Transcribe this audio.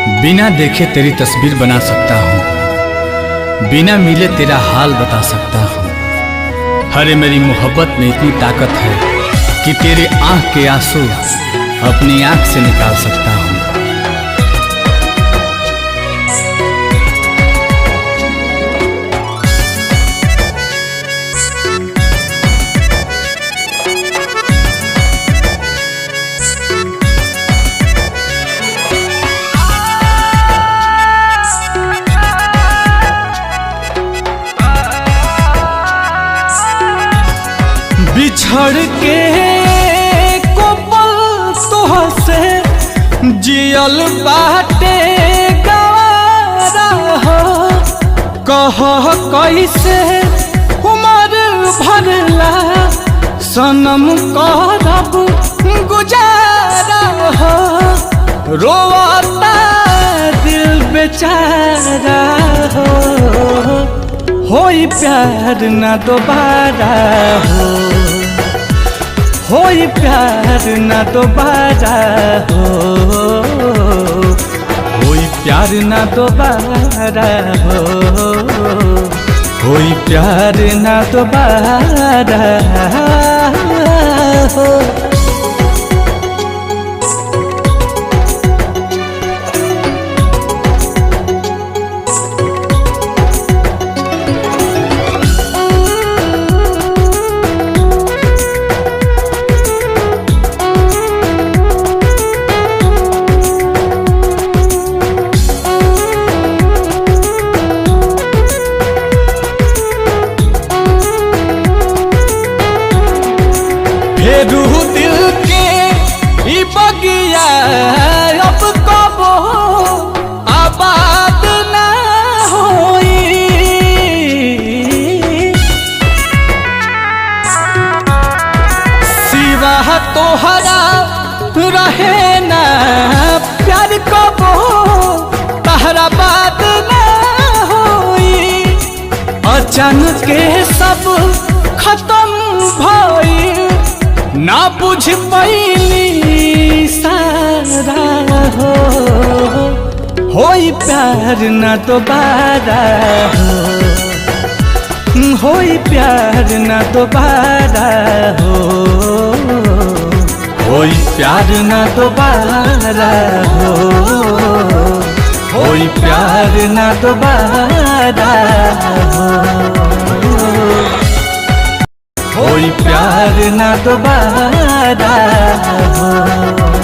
बिना देखे तेरी तस्वीर बना सकता हूँ, बिना मिले तेरा हाल बता सकता हूँ। हरे मेरी मोहब्बत में इतनी ताकत है कि तेरे आँख के आंसू अपनी आँख से निकाल सकता हूँ। बिछड़ के को पल तोहसे जियल बाटे गवारा हो। कह कैसे उम्र भरला सनम करब गुजारा हो। रोता दिल बेचारा हो, होई प्यार ना दोबारा हो, होई प्यार ना दोबारा हो, होई प्यार ना दोबारा हो, होई प्यार ना दोबारा हो। फेरू दिल के ई बगिया अब कबो आबाद ना होई। सिवा तोहरा रहे ना प्यार कबो तहरा बात ना होई। अचानक के सब खत्म भई ना बुझ पैली सारा हो। होई प्यार ना दोबारा हो, होई प्यार ना दोबारा हो, होई प्यार ना दोबारा हो, होई प्यार ना दोबारा हो, होई प्यार ना दोबारा हो।